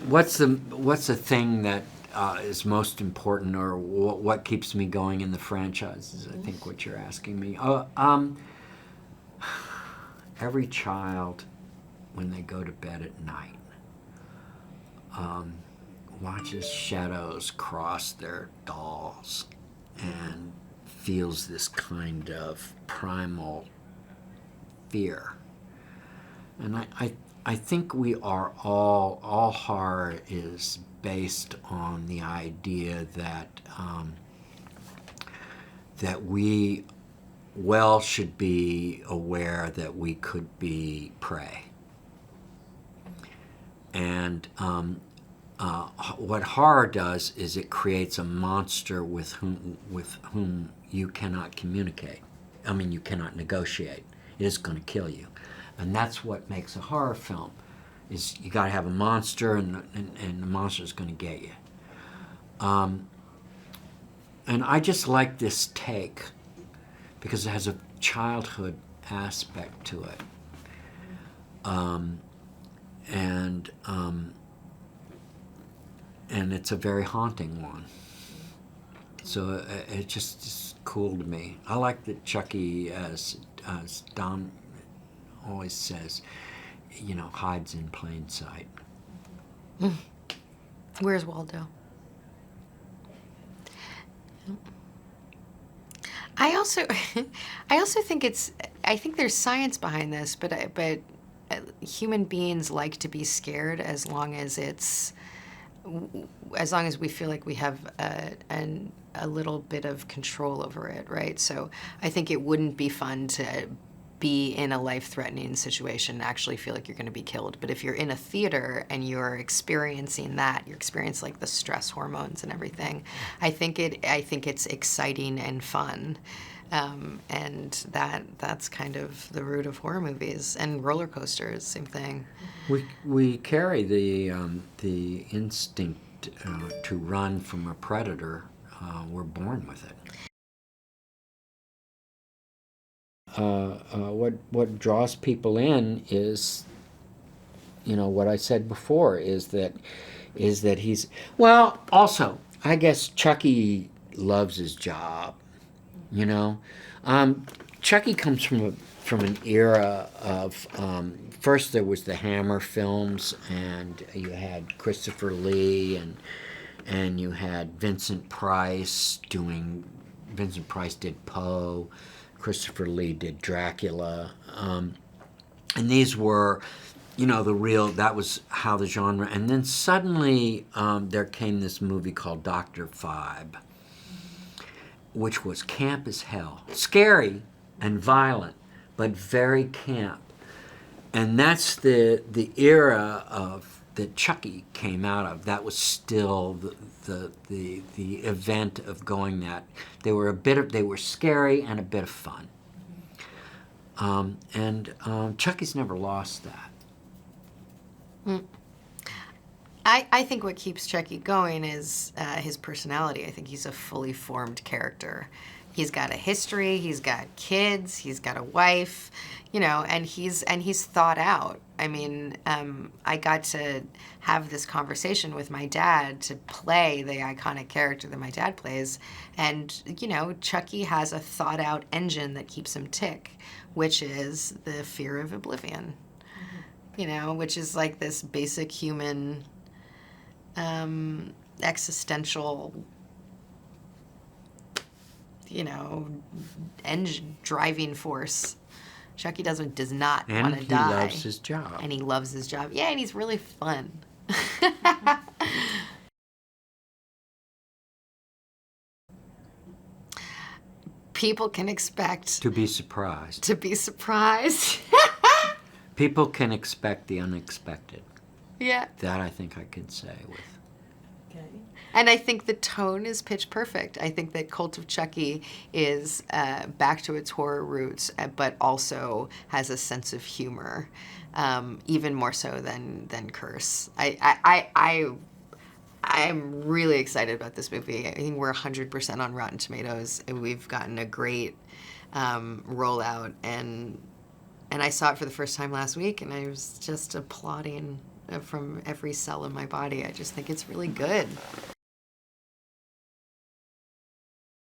what's the thing that is most important, or what keeps me going in the franchise? Is I think what you're asking me. Every child, when they go to bed at night, watches shadows cross their dolls and feels this kind of primal fear. And I think we are all horror is based on the idea that that we should be aware that we could be prey. And what horror does is it creates a monster with whom you cannot communicate. I mean, you cannot negotiate. It is going to kill you. And that's what makes a horror film, is you got to have a monster, and the monster is going to get you. And I just like this take because it has a childhood aspect to it. And it's a very haunting one. So it just is cool to me. I like that Chucky, as Don always says, hides in plain sight. Where's Waldo? I also think I think there's science behind this, but human beings like to be scared as long as we feel like we have a little bit of control over it, right? So I think it wouldn't be fun to be in a life-threatening situation and actually feel like you're going to be killed. But if you're in a theater and you're experiencing that, you experience like the stress hormones and everything, I think it's exciting and fun. And that's kind of the root of horror movies. And roller coasters, same thing. We carry the instinct to run from a predator. We're born with it. What draws people in is, what I said before, is that he's, well, also, I guess Chucky loves his job, Chucky comes from an era of, first there was the Hammer films, and you had Christopher Lee, and you had Vincent Price did Poe, Christopher Lee did Dracula, and these were, that was how the genre, and then suddenly there came this movie called Dr. Phibe, which was camp as hell, scary and violent, but very camp, and that's the era of that Chucky came out of. That was still the event of going that. They were scary and a bit of fun. Chucky's never lost that. I think what keeps Chucky going is his personality. I think he's a fully formed character. He's got a history, he's got kids, he's got a wife, and he's thought out. I mean, I got to have this conversation with my dad to play the iconic character that my dad plays, and, Chucky has a thought out engine that keeps him tick, which is the fear of oblivion, which is like this basic human existential, engine driving force. Chucky does not want to die. And he loves his job. And he loves his job. Yeah, and he's really fun. People can expect to be surprised. People can expect the unexpected. Yeah. That I think I could say with. Okay. And I think the tone is pitch perfect. I think that Cult of Chucky is back to its horror roots, but also has a sense of humor, even more so than Curse. I'm really excited about this movie. I think we're 100% on Rotten Tomatoes. We've gotten a great rollout, and I saw it for the first time last week, and I was just applauding from every cell in my body. I just think it's really good.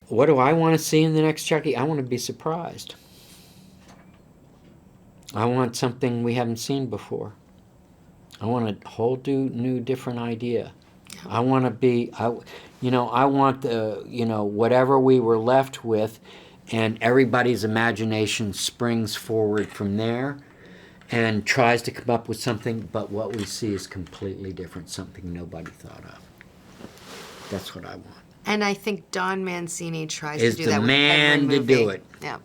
What do I want to see in the next Chucky? I want to be surprised. I want something we haven't seen before. I want a whole new different idea. I want to be, I want the, whatever we were left with, and everybody's imagination springs forward from there and tries to come up with something, but what we see is completely different, something nobody thought of. That's what I want. And I think Don Mancini tries Is to do the that with man every to movie. do it. Yeah.